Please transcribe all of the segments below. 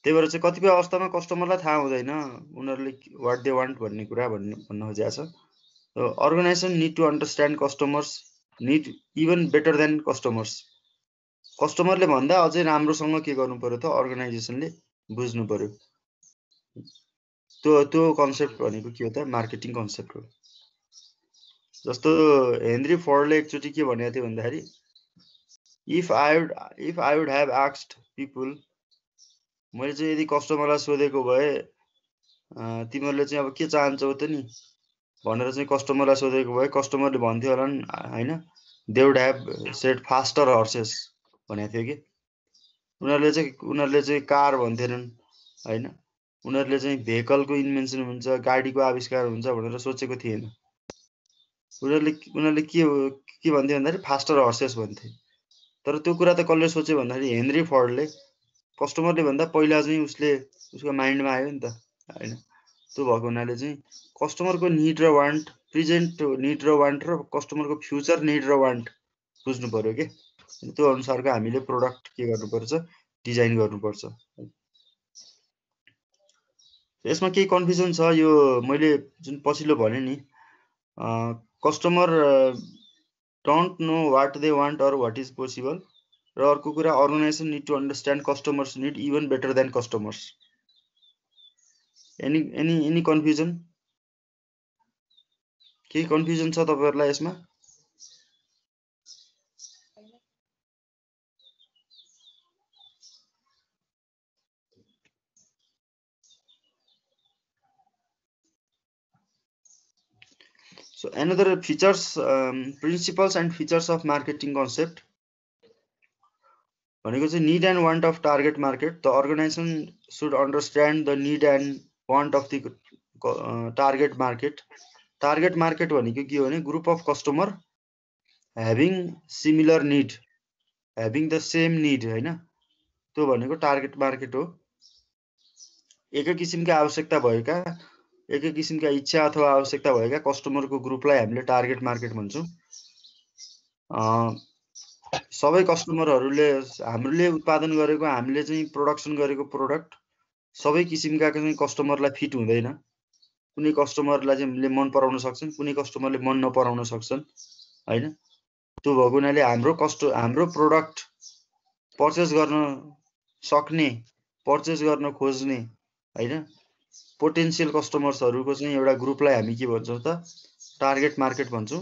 त्यही भएर चाहिँ कतिपय अवस्थामा कस्टमरलाई थाहा हुँदैन उनीहरूले वाट दे वान्ट भन्ने कुरा भन्न खोजेको छ। Organisation need to understand customers need even better than customers. कस्टमरले भन्दा अझै राम्रोसँग के गर्नु पर्यो त अर्गनाइजेसनले बुझ्नु पर्यो। त्यो कन्सेप्ट भनेको के हो त मार्केटिङ कन्सेप्ट हो। जस्तो हेनरी फोर्डले एकचोटि के भनेको थियो भन्दाखेरि if I would have asked people, मैले चाहिँ यदि कस्टमरलाई सोधेको भए तिमीहरूले चाहिँ अब के चाहन्छौ त नि भनेर चाहिँ कस्टमरलाई सोधेको भए कस्टमरले भन्थ्यो होला नि हैन, they would have shed faster Hershey's भनेको थियो कि। उनीहरूले चाहिँ कार भन्थेनन् हैन, उनीहरूले चाहिँ भेहिकलको इन्भेन्सन हुन्छ, गाडीको आविष्कार हुन्छ भनेर सोचेको थिएन। उनीहरूले के भन्थे भन्दाखेरि फास्टर हर्सेस भन्थे। तर त्यो कुरा त कसले सोच्यो भन्दाखेरि हेनरी फोर्डले। कस्टमरले भन्दा पहिला चाहिँ उसको माइन्डमा आयो नि त हैन। त्यो भएको हुनाले चाहिँ कस्टमरको निड र वान्ट, प्रेजेन्ट निड र वान्ट र कस्टमरको फ्युचर निड र वान्ट बुझ्नु पर्यो के। त्यो अनुसारको हामीले प्रोडक्ट के गर्नुपर्छ, डिजाइन गर्नुपर्छ। यसमा केही कन्फ्युजन छ, यो मैले जुन पछिल्लो भने नि customer don't know what they want or what is possible, र अर्को कुरा organisation need to understand customers need even better than customers. Any confusion? केही कन्फ्युजन छ तपाईहरुलाई यसमा? So another features, principles and features of marketing concept भनेको चाहिँ need and want of target market. The organization should understand the need and want of the target market. Target market भनेको के हो भने group of customer having similar need, having the same need हैन, त्यो भनेको target market हो। एकै किसिमका आवश्यकता भएका, एकै किसिमका इच्छा अथवा आवश्यकता भएका कस्टमरको ग्रुपलाई हामीले टार्गेट मार्केट भन्छौं। सबै कस्टमरहरूले हामीले उत्पादन गरेको, हामीले चाहिँ प्रोडक्सन गरेको प्रोडक्ट सबै किसिमका चाहिँ कस्टमरलाई फिट हुँदैन। कुनै कस्टमरलाई चाहिँ मन पराउन सक्छन्, कुनै कस्टमरले मन नपराउन सक्छन् हैन। त्यो भएको हुनाले हाम्रो प्रोडक्ट पर्चेस गर्न सक्ने, पर्चेस गर्न खोज्ने हैन पोटेन्शियल कस्टमर्सहरुको चाहिँ एउटा ग्रुपलाई हामी के भन्छौं त टार्गेट मार्केट भन्छौं।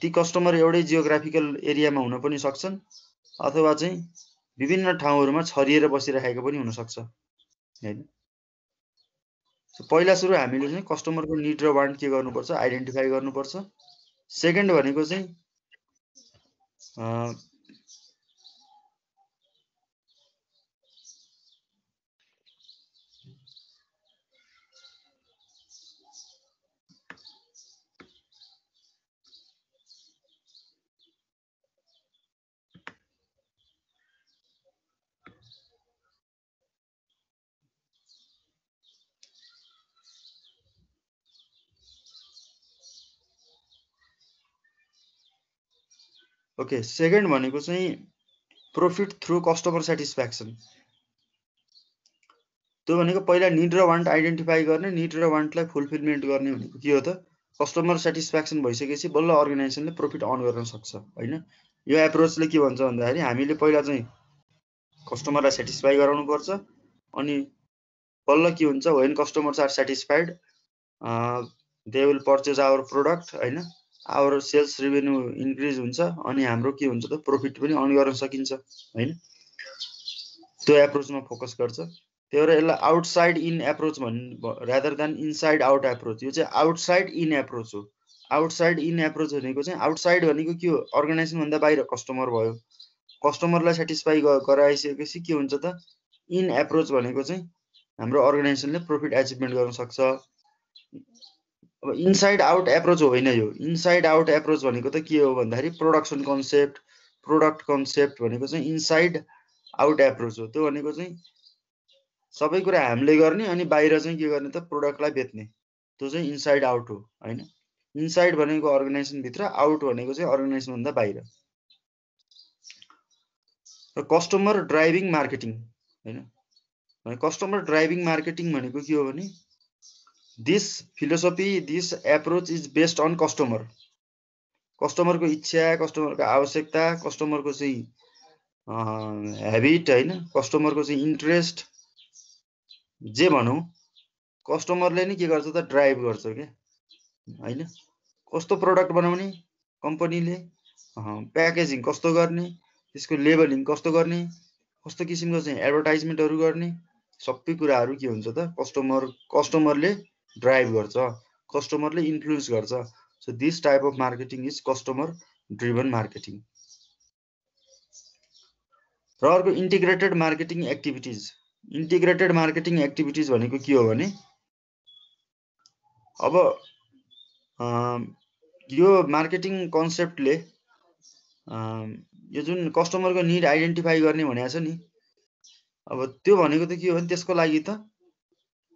ती कस्टमर एउटै जियोग्राफिकल एरियामा हुन पनि सक्छन् अथवा चाहिँ विभिन्न ठाउँहरुमा छरिएर बसिरहेको पनि हुन सक्छ हैन। पहिला सुरु हामीले चाहिँ कस्टमरको निड र वान्ट के गर्नुपर्छ, आइडेन्टिफाई गर्नुपर्छ। सेकेन्ड भनेको चाहिँ ओके, सेकेन्ड भनेको चाहिँ प्रॉफिट थ्रु कस्टमर सेटिस्फ्याक्सन। त्यो भनेको पहिला निड र वान्ट आइडेन्टिफाई गर्ने, निड र वान्टलाई फुलफिलमेन्ट गर्ने भनेको के हो त कस्टमर सेटिस्फ्याक्सन भइसकेपछि बल्ल अर्गनाइजेसनले प्रॉफिट अर्न गर्न सक्छ हैन। यो एप्रोचले के भन्छ भन्दाखेरि हामीले पहिला चाहिँ कस्टमरलाई सेटिस्फाई गराउनु पर्छ, अनि बल्ल के हुन्छ when customers are satisfied they will purchase our product हैन, आवर सेल्स रेभेन्यू इन्क्रिज हुन्छ, अनि हाम्रो के हुन्छ त प्रॉफिट पनि अर्न गर्न सकिन्छ हैन। त्यो एप्रोचमा फोकस गर्छ। त्यही भएर यसलाई outside in approach rather than inside out approach. यो चाहिँ आउटसाइड इन एप्रोच हो। आउटसाइड इन एप्रोच भनेको चाहिँ आउटसाइड भनेको के हो, अर्गनाइजेसन भन्दा बाहिर कस्टमर भयो। कस्टमरलाई सेटिस्फाई गराइसकेपछि के हुन्छ त इन एप्रोच भनेको चाहिँ हाम्रो अर्गनाइजेसनले प्रॉफिट अचिभमेन्ट गर्न सक्छ। अब इनसाइड आउट एप्रोच होइन यो। इनसाइड आउट एप्रोच भनेको त के हो भन्दाखेरि प्रोडक्सन कन्सेप्ट, प्रोडक्ट कन्सेप्ट भनेको चाहिँ इनसाइड आउट एप्रोच हो। त्यो भनेको चाहिँ सबै कुरा हामीले गर्ने अनि बाहिर चाहिँ के गर्ने त प्रोडक्टलाई बेच्ने, त्यो चाहिँ इनसाइड आउट हो हैन। इनसाइड भनेको अर्गनाइजेसन भित्र, आउट भनेको चाहिँ अर्गनाइजेसन भन्दा बाहिर। र कस्टमर ड्राइभिङ मार्केटिङ हैन, कस्टमर ड्राइभिङ मार्केटिङ भनेको के हो भने this philosophy this approach is based on customer. कस्टमरको इच्छा, कस्टमरको आवश्यकता, कस्टमरको चाहिँ ह्याबिट होइन, कस्टमरको चाहिँ इन्ट्रेस्ट जे भनौँ, कस्टमरले नै के गर्छ त ड्राइभ गर्छ क्या होइन। कस्तो प्रडक्ट बनाउने, कम्पनीले प्याकेजिङ कस्तो गर्ने, त्यसको लेबलिङ कस्तो गर्ने, कस्तो किसिमको चाहिँ एडभर्टाइजमेन्टहरू गर्ने, सबै कुराहरू के हुन्छ त कस्टमरले ड्राइभ गर्छ, कस्टमरले इन्फ्लुएन्स गर्छ। So this type of marketing is customer driven marketing. र अर्को integrated marketing activities. Integrated marketing activities भनेको के हो भने अब यो मार्केटिङ कन्सेप्टले यो जुन कस्टमरको निड आइडेन्टिफाई गर्ने भनेको छ नि, अब त्यो भनेको त के हो भने त्यसको लागि त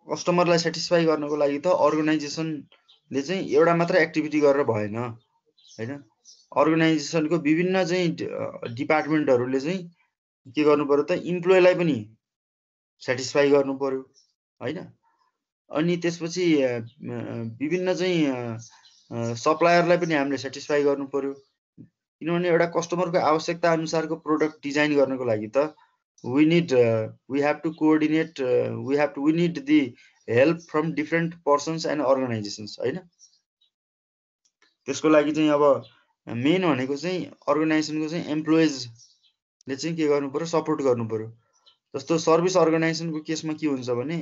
कस्टमरलाई सेटिस्फाई गर्नको लागि त अर्गनाइजेसनले चाहिँ एउटा मात्र एक्टिभिटी गरेर भएन होइन। अर्गनाइजेसनको विभिन्न चाहिँ डिपार्टमेन्टहरूले चाहिँ के गर्नु पर्यो त इम्प्लोइलाई पनि सेटिस्फाई गर्नु पर्यो होइन। अनि त्यसपछि विभिन्न चाहिँ सप्लायरलाई पनि हामीले सेटिस्फाई गर्नु पर्यो, किनभने एउटा कस्टमरको आवश्यकता अनुसारको प्रोडक्ट डिजाइन गर्नको लागि त we need we have to coordinate we need the help from different persons and organizations होइन। त्यसको लागि चाहिँ अब मेन भनेको चाहिँ अर्गनाइजेसनको चाहिँ एम्प्लोइजले चाहिँ के गर्नु पर्यो, सपोर्ट गर्नु पर्यो। जस्तो सर्भिस अर्गनाइजेसनको केसमा के हुन्छ भने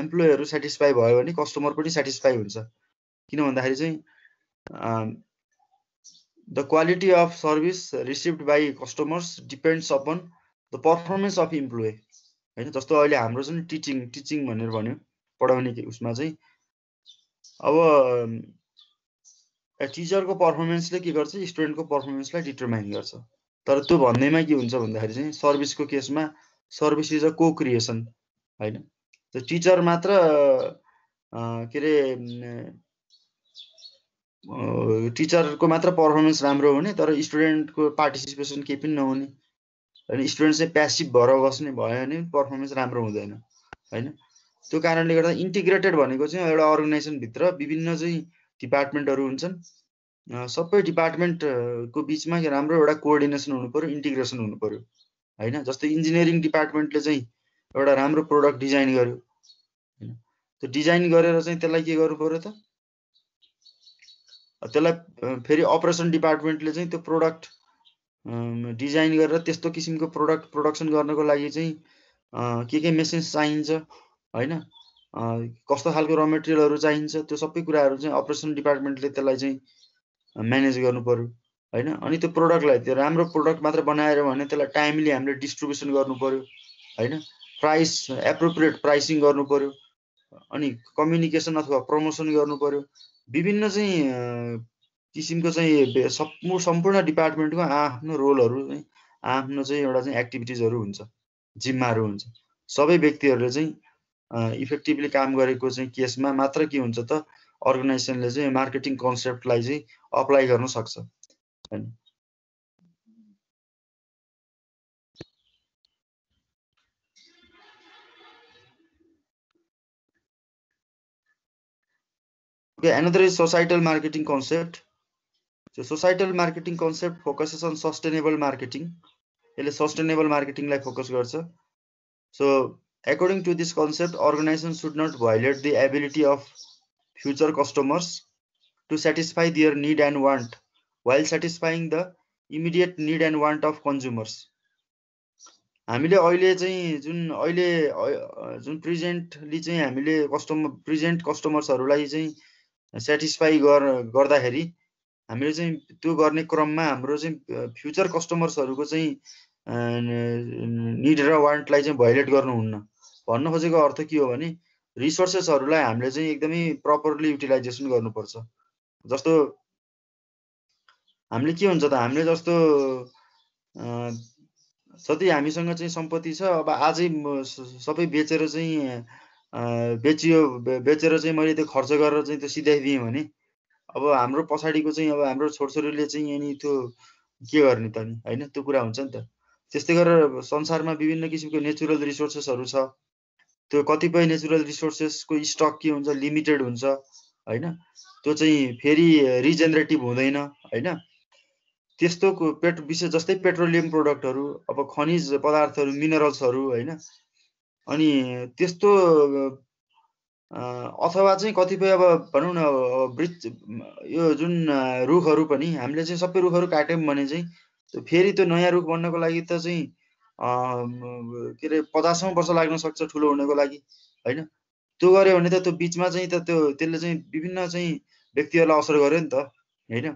एम्प्लोइहरू सेटिस्फाई भयो भने कस्टमर पनि सेटिस्फाई हुन्छ। किन भन्दाखेरि चाहिँ the quality of service received by customers depends upon the performance of employee होइन। जस्तो अहिले हाम्रो चाहिँ टिचिङ भनेर भन्यो, पढाउने उसमा चाहिँ अब टिचरको पर्फर्मेन्सले के गर्छ, स्टुडेन्टको पर्फर्मेन्सलाई डिटरमाइन गर्छ। तर त्यो भन्दैमा के हुन्छ भन्दाखेरि चाहिँ सर्भिसको केसमा सर्भिस इज अ को क्रिएसन होइन। त्यो टिचर मात्र के अरे टिचरको मात्र पर्फर्मेन्स राम्रो हुने तर स्टुडेन्टको पार्टिसिपेसन केही पनि नहुने होइन, स्टुडेन्ट चाहिँ प्यासिभ भएर बस्ने भयो भने पर्फर्मेन्स राम्रो हुँदैन होइन। त्यो कारणले गर्दा इन्टिग्रेटेड भनेको चाहिँ एउटा अर्गनाइजेसनभित्र विभिन्न चाहिँ डिपार्टमेन्टहरू हुन्छन्, सबै डिपार्टमेन्टको बिचमा राम्रो एउटा कोअर्डिनेसन हुनु पर्यो, इन्टिग्रेसन हुनु पर्यो होइन। जस्तै इन्जिनियरिङ डिपार्टमेन्टले चाहिँ एउटा राम्रो प्रोडक्ट डिजाइन गर्यो होइन, त्यो डिजाइन गरेर चाहिँ त्यसलाई के गर्नु पर्यो त, त्यसलाई फेरि अपरेसन डिपार्टमेन्टले चाहिँ त्यो प्रोडक्ट डिजाइन गरेर त्यस्तो किसिमको प्रोडक्ट प्रोडक्सन गर्नको लागि चाहिँ के मेसिन्स चाहिन्छ होइन, कस्तो खालको र मेटेरियलहरू चाहिन्छ, त्यो सबै कुराहरू चाहिँ अपरेसन डिपार्टमेन्टले त्यसलाई चाहिँ म्यानेज गर्नु पर्यो होइन। अनि त्यो प्रोडक्टलाई त्यो राम्रो प्रोडक्ट मात्र बनाएर भने त्यसलाई टाइमली हामीले डिस्ट्रिब्युसन गर्नु पर्यो होइन, प्राइस एप्रोप्रिएट प्राइसिङ गर्नु पर्यो, अनि कम्युनिकेसन अथवा प्रमोसन गर्नु पर्यो। विभिन्न चाहिँ किसिमको चाहिँ सम्पूर्ण डिपार्टमेन्टको आफ्नो रोलहरू चाहिँ आफ्नो चाहिँ एउटा चाहिँ एक्टिभिटिजहरू हुन्छ, जिम्माहरू हुन्छ। सबै व्यक्तिहरूले चाहिँ इफेक्टिभली काम गरेको चाहिँ केसमा मात्र के हुन्छ त अर्गनाइजेसनले चाहिँ मार्केटिङ कन्सेप्टलाई चाहिँ अप्लाई गर्न सक्छ होइन। Okay, another is societal marketing concept. So societal marketing concept focuses on sustainable marketing. यसले सस्टेनेबल मार्केटिङलाई फोकस गर्छ। So according to this concept, organizations should not violate the ability of future customers to satisfy their need and want while satisfying the immediate need and want of consumers. हामीले अहिले चाहिँ जुन presently चाहिँ हामीले present कस्टमर्सहरूलाई चाहिँ satisfy गर्दाखेरि हामीले चाहिँ त्यो गर्ने क्रममा हाम्रो चाहिँ फ्युचर कस्टमर्सहरूको चाहिँ निड र वान्टलाई चाहिँ भायोलेट गर्नुहुन्न। भन्न खोजेको अर्थ के हो भने रिसोर्सेसहरूलाई हामीले चाहिँ एकदमै प्रपरली युटिलाइजेसन गर्नुपर्छ। जस्तो हामीले के हुन्छ त, हामीले जस्तो जति हामीसँग चाहिँ सम्पत्ति छ, अब आजै सबै बेचेर चाहिँ मैले त्यो खर्च गरेर चाहिँ त्यो सिधाइदिएँ भने अब हाम्रो पछाडिको चाहिँ अब हाम्रो छोरछोरीले चाहिँ अनि त्यो के गर्ने त नि होइन, त्यो कुरा हुन्छ नि त। त्यस्तै गरेर संसारमा विभिन्न किसिमको नेचुरल रिसोर्सेसहरू छ त्यो कतिपय नेचुरल रिसोर्सेसको स्टक के हुन्छ, लिमिटेड हुन्छ हैन, त्यो चाहिँ फेरि रिजेनरेटिभ हुँदैन हैन। त्यस्तो विशेष जस्तै पेट्रोलियम प्रोडक्टहरू, अब खनिज पदार्थहरू, मिनरल्सहरू हैन, अनि त्यस्तो अथवा चाहिँ कतिपय अब भनौँ न वृक्ष, यो जुन रुखहरू पनि हामीले चाहिँ सबै रुखहरू काट्यौँ भने चाहिँ फेरि त्यो नयाँ रुख बन्नको लागि त चाहिँ के अरे 50औं वर्ष लाग्न सक्छ ठुलो हुनको लागि हैन। त्यो गर्यो भने त त्यो बिचमा चाहिँ त त्यसले चाहिँ विभिन्न चाहिँ व्यक्तिहरूलाई असर गर्यो नि त हैन।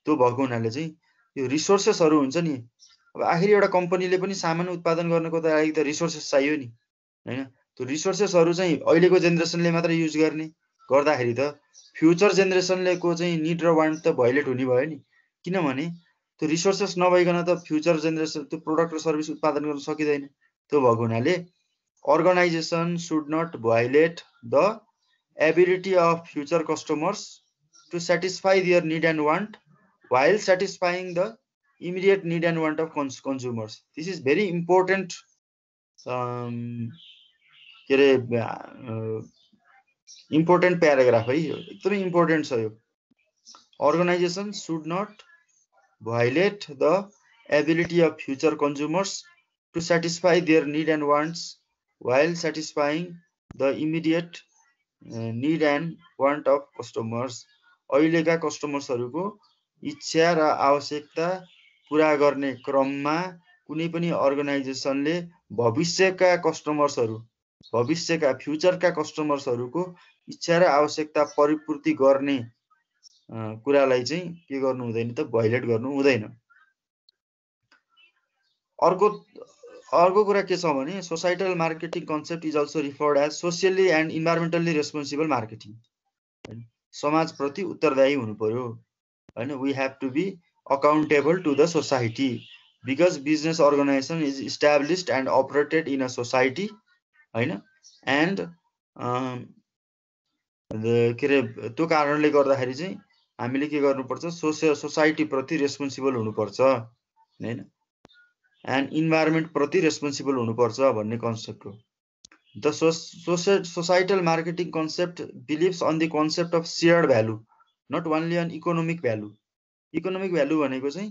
त्यो भएको हुनाले चाहिँ यो रिसोर्सेसहरू हुन्छ नि, अब आखिर एउटा कम्पनीले पनि सामान उत्पादन गर्नको लागि त रिसोर्सेस चाहियो नि हैन। त्यो रिसोर्सेसहरू चाहिँ अहिलेको जेनेरेसनले मात्र युज गर्ने गर्दाखेरि त फ्युचर जेनेरेसनलेको चाहिँ निड र वान्ट त भाइलेट हुने भयो नि, किनभने त्यो रिसोर्सेस नभइकन त फ्युचर जेनेरेसन त्यो प्रोडक्ट र सर्भिस उत्पादन गर्न सकिँदैन। त्यो भएको हुनाले organisation should not violate the ability of future customers to satisfy their need and want while satisfying the immediate need and want of consumers. This is very important के अरे इम्पोर्टेन्ट प्याराग्राफ है, एकदमै इम्पोर्टेन्ट छ यो। Organisation should not violate the ability of future consumers to satisfy their need and wants while satisfying the immediate need and want of customers. अहिलेका कस्टमर्सहरूको इच्छा र आवश्यकता पूरा गर्ने क्रममा कुनै पनि अर्गनाइजेसनले भविष्यका कस्टमर्सहरू, भविष्यका फ्युचरका कस्टमर्सहरूको इच्छा र आवश्यकता परिपूर्ति गर्ने कुरालाई चाहिँ के गर्नु हुँदैन त, भाइलेट गर्नु हुँदैन। अर्को कुरा के छ भने societal marketing concept is also referred as socially and environmentally responsible marketing. समाजप्रति उत्तरदायी हुनु पर्यो हैन। We have to be accountable to the society because business organisation is established and operated in a society हैन। एन्ड के अरे त्यो कारणले गर्दाखेरि चाहिँ हामीले के गर्नुपर्छ, सोसाइटी प्रति रेस्पोन्सिबल हुनुपर्छ हैन, एन्ड इन्भाइरोमेन्ट प्रति रेस्पोन्सिबल हुनुपर्छ भन्ने कन्सेप्ट हो। The societal marketing concept believes on the concept of shared value, not only on economic value. Economic value भनेको चाहिँ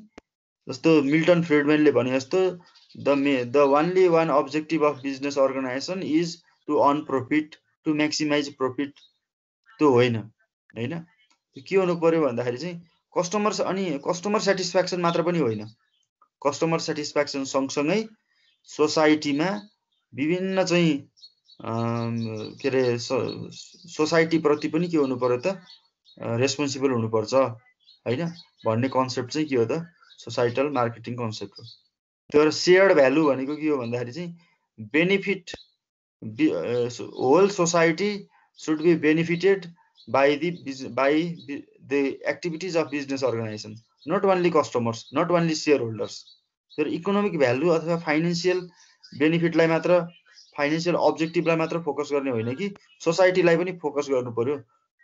जस्तो मिल्टन फ्रिडम्यानले भने जस्तो the only one objective of business organisation is to earn profit, to maximise profit, त्यो होइन हैन। के हुनु पर्यो भन्दाखेरि चाहिँ कस्टमर्स, अनि कस्टमर सेटिस्फ्याक्सन मात्र पनि होइन, कस्टमर सेटिस्फ्याक्सन सँगसँगै सोसाइटीमा विभिन्न चाहिँ के अरे सोसाइटी प्रति पनि के हुनु पर्यो त, रेस्पोन्सिबल हुनुपर्छ हैन भन्ने कन्सेप्ट चाहिँ के हो त, सोसाइटल मार्केटिङ कन्सेप्ट हो। त्यो सेयर्ड भ्यालु भनेको के हो भन्दाखेरि चाहिँ benefit, whole society should be benefited by the activities of business organization, not only customers, not only shareholders. तर इकोनोमिक भ्यालु अथवा फाइनेन्शियल बेनिफिटलाई मात्र, फाइनेन्शियल अब्जेक्टिभलाई मात्र फोकस गर्ने होइन कि सोसाइटीलाई पनि फोकस गर्नु पर्यो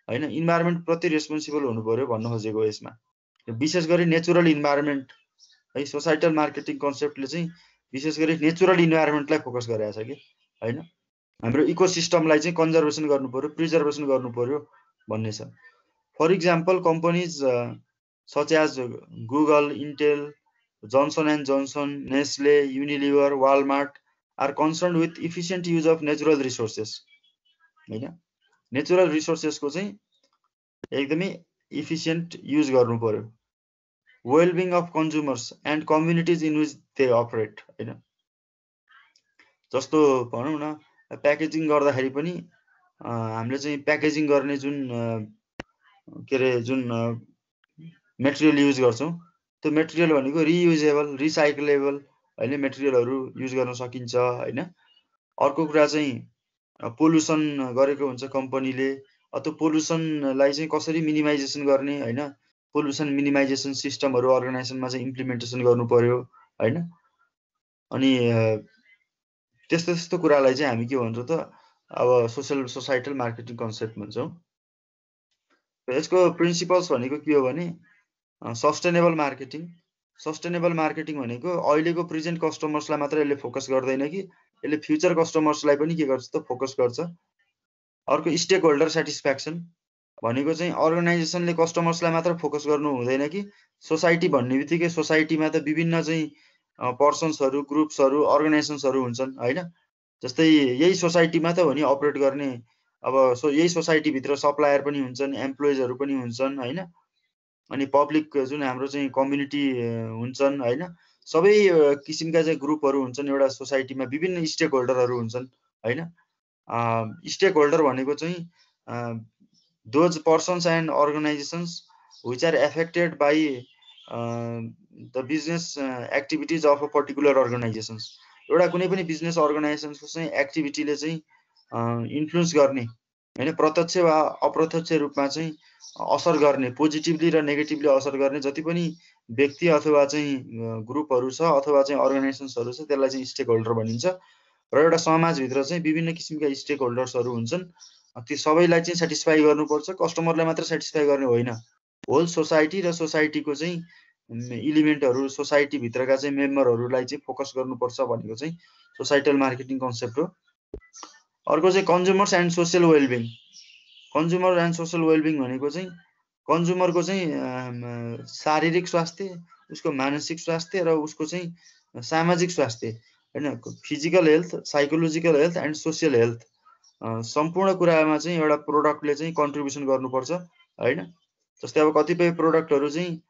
हैन, इन्भाइरोमेन्ट प्रति रेस्पोन्सिबल हुनु पर्यो भन्न खोजेको यसमा। विशेष गरी नेचुरल इन्भाइरोमेन्ट है, सोसाइटल मार्केटिङ कन्सेप्टले चाहिँ विशेष गरी नेचुरल इन्भाइरोमेन्टलाई फोकस गरेको छ कि हैन, हाम्रो इकोसिस्टमलाई चाहिँ कन्जर्भेसन गर्नु पर्यो, प्रिजर्भेसन गर्नु पर्यो भन्ने छ। For example companies such as Google, Intel, Johnson and Johnson, Nestle, Unilever, Walmart are concerned with efficient use of natural resources हैन। नेचुरल रिसोर्सेसको चाहिँ एकदमै इफिसियन्ट युज गर्नु पर्यो। Wellbeing of consumers and communities in which they operate हैन। जस्तो भनौँ न प्याकेजिङ गर्दाखेरि पनि हामीले चाहिँ प्याकेजिङ गर्ने जुन के अरे जुन मेटेरियल युज गर्छौँ, त्यो मेटेरियल भनेको रियुजेबल, रिसाइक्लेबल हैन मेटेरियलहरू युज गर्न सकिन्छ हैन। अर्को कुरा चाहिँ पोल्युसन गरेको हुन्छ कम्पनीले, त्यो पोल्युसनलाई चाहिँ कसरी मिनिमाइजेसन गर्ने हैन, पोल्युसन मिनिमाइजेसन सिस्टमहरू अर्गनाइजेसनमा चाहिँ इम्प्लिमेन्टेसन गर्नु पर्यो हैन। अनि त्यस्तो कुरालाई चाहिँ हामी के भन्छौँ त, अब सोसाइटल मार्केटिङ कन्सेप्ट भन्छौँ। यसको प्रिन्सिपल्स भनेको के हो भने सस्टेनेबल मार्केटिङ। सस्टेनेबल मार्केटिङ भनेको अहिलेको प्रेजेन्ट कस्टमर्सलाई मात्र यसले फोकस गर्दैन कि यसले फ्युचर कस्टमर्सलाई पनि के गर्छ त फोकस गर्छ। अर्को स्टेक होल्डर सेटिस्फ्याक्सन भनेको चाहिँ अर्गनाइजेसनले कस्टमर्सलाई मात्र फोकस गर्नु हुँदैन कि सोसाइटी भन्ने बित्तिकै सोसाइटीमा त विभिन्न चाहिँ पर्सन्सहरू ग्रुप्सहरू अर्गनाइजेसन्सहरू हुन्छन् हैन। जस्तै यही सोसाइटीमा त हो नि अपरेट गर्ने, अब यही सोसाइटीभित्र सप्लायर पनि हुन्छन्, एम्प्लोइजहरू पनि हुन्छन् हैन, अनि पब्लिक जुन हाम्रो चाहिँ कम्युनिटी हुन्छन् हैन, सबै किसिमका चाहिँ ग्रुपहरू हुन्छन् एउटा सोसाइटीमा, विभिन्न स्टेक होल्डरहरू हुन्छन् हैन। स्टेक होल्डर भनेको चाहिँ those persons and organizations which are affected by the business activities of a particular organizations। एउटा कुनै पनि बिजनेस अर्गनाइजेसनको चाहिँ एक्टिभिटीले चाहिँ इन्फ्लुएन्स गर्ने हैन, प्रत्यक्ष वा अप्रत्यक्ष रूपमा चाहिँ असर गर्ने, पोजिटिभली र नेगेटिभली असर गर्ने जति पनि व्यक्ति अथवा चाहिँ ग्रुपहरू छ अथवा चाहिँ अर्गनाइजेसन्सहरू छ त्यसलाई चाहिँ स्टेक होल्डर भनिन्छ। र एउटा समाजभित्र चाहिँ विभिन्न किसिमका स्टेक होल्डर्सहरू हुन्छन्, ती सबैलाई चाहिँ सेटिस्फाई गर्नुपर्छ, कस्टमरलाई मात्र सेटिस्फाई गर्ने होइन, होल सोसाइटी र सोसाइटीको चाहिँ इलिमेन्टहरू, सोसाइटी भित्रका चाहिँ मेम्बरहरूलाई चाहिँ फोकस गर्नुपर्छ भनेको चाहिँ सोसाइटल मार्केटिङ कन्सेप्ट हो। अर्को चाहिँ consumers and social well-being. Consumer and social well-being भनेको चाहिँ कन्ज्युमरको चाहिँ शारीरिक स्वास्थ्य, उसको मानसिक स्वास्थ्य र उसको चाहिँ सामाजिक स्वास्थ्य हैन, physical health, psychological health and social health सम्पूर्ण कुरामा चाहिँ एउटा प्रोडक्टले चाहिँ कन्ट्रिब्युसन गर्नुपर्छ हैन। जस्तै अब कतिपय प्रोडक्टहरू चाहिँ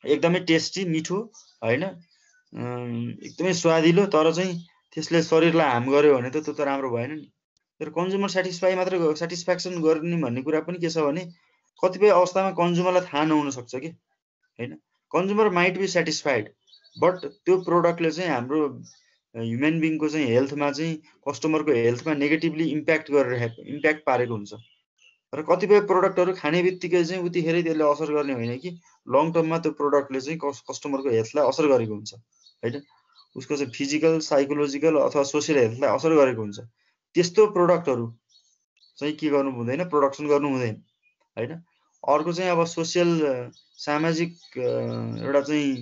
एकदमै टेस्टी मिठो हैन, एकदमै स्वादिलो, तर चाहिँ त्यसले शरीरलाई हार्म गर्यो भने त त्यो त राम्रो भएन नि। तर कन्ज्युमर सेटिस्फ्याक्सन गर्ने भन्ने कुरा पनि के छ भने कतिपय अवस्थामा कन्ज्युमरलाई थाहा नहुन सक्छ कि हैन, consumer might be satisfied but त्यो प्रोडक्टले चाहिँ हाम्रो ह्युमन बिङको चाहिँ हेल्थमा चाहिँ कस्टमरको हेल्थमा नेगेटिभली इम्प्याक्ट पारेको हुन्छ। र कतिपय प्रोडक्टहरू खाने बित्तिकै चाहिँ उतिखेरै त्यसले असर गर्ने होइन कि लङ टर्ममा त्यो प्रोडक्टले चाहिँ कस्टमरको हेल्थलाई असर गरेको हुन्छ हैन, उसको चाहिँ फिजिकल, साइकोलोजिकल अथवा सोसियल हेल्थलाई असर गरेको हुन्छ। त्यस्तो प्रोडक्टहरू चाहिँ के गर्नु हुँदैन, प्रोडक्सन गर्नु हुँदैन हैन। अर्को चाहिँ अब सोसियल सामाजिक एउटा चाहिँ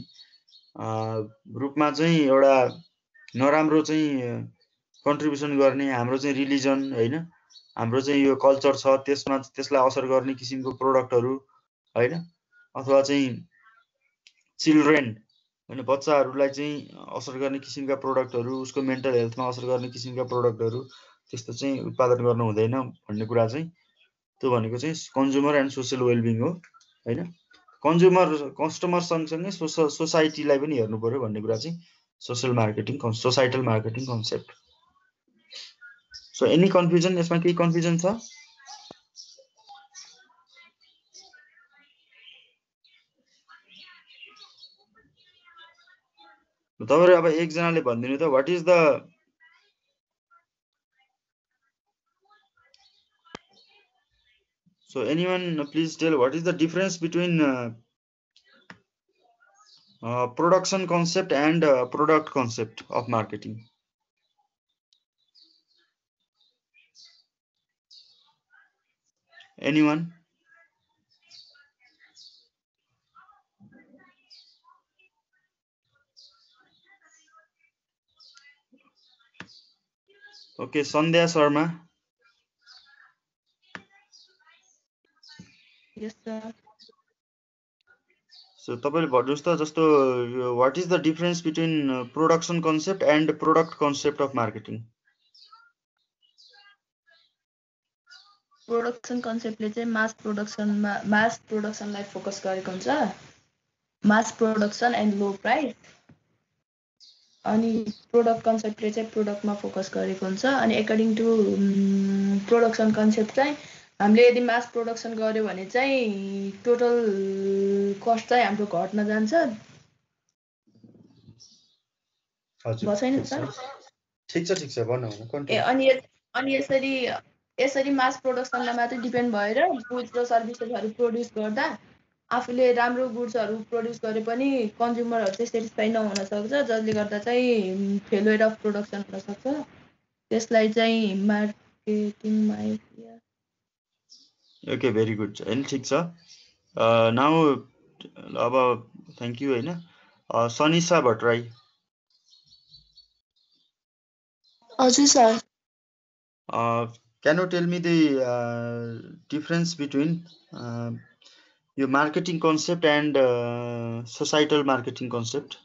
रूपमा चाहिँ एउटा नराम्रो चाहिँ कन्ट्रिब्युसन गर्ने, हाम्रो चाहिँ रिलिजन हैन, हाम्रो चाहिँ यो कल्चर छ त्यसमा त्यसलाई असर गर्ने किसिमको प्रोडक्टहरू हैन, अथवा चाहिँ चिल्ड्रेन हैन, बच्चाहरूलाई चाहिँ असर गर्ने किसिमका प्रोडक्टहरू, उसको मेन्टल हेल्थमा असर गर्ने किसिमका प्रोडक्टहरू त्यस्तो चाहिँ उत्पादन गर्नु हुँदैन भन्ने कुरा चाहिँ त्यो भनेको चाहिँ कन्ज्युमर एन्ड सोसियल वेलबिङ हो हैन। कस्टमर सँगसँगै सोसाइटीलाई पनि हेर्नु पर्यो भन्ने कुरा चाहिँ societal marketing concept. So any confusion, यसमा केही कन्फ्युजन छ? तपाईहरु अब एकजनाले भनिदिनु त what is the So anyone please tell what is the difference between production concept and product concept of marketing? Anyone? Okay, Sandhya Sharma. Yes sir. So तपाईले भन्नुस् त जस्तो what is the difference between production concept and product concept of marketing? Production कन्सेप्टले चाहिँ mass प्रोडक्सनलाई focus गरेको हुन्छ, mass production and low price. अनि product कन्सेप्टले चाहिँ प्रोडक्टमा फोकस गरेको हुन्छ। अनि एकर्डिङ टु प्रोडक्सन कन्सेप्ट चाहिँ हामीले यदि मास प्रोडक्सन गर्यो भने चाहिँ टोटल कस्ट चाहिँ हाम्रो घट्न जान्छ। हजुर छैन सर? ठीक छ भन्नु। अनि यसरी मास प्रोडक्सनलाई मात्रै डिपेन्ड भएर गुड्स र सर्भिसेसहरू प्रोड्युस गर्दा आफूले राम्रो गुड्सहरू प्रोड्युस गरे पनि कन्ज्युमरहरू चाहिँ सेटिस्फाई नहुन सक्छ, जसले गर्दा चाहिँ फेलुएर अफ प्रोडक्सन हुन सक्छ। त्यसलाई चाहिँ मार्केटिङमा ओके भेरी गुड हैन, ठीक छ। नाउ अब थ्याङ्क यू हैन। सनिसा भट्टराई। हजुर sir Can you tell me the difference between your marketing concept and societal marketing concept?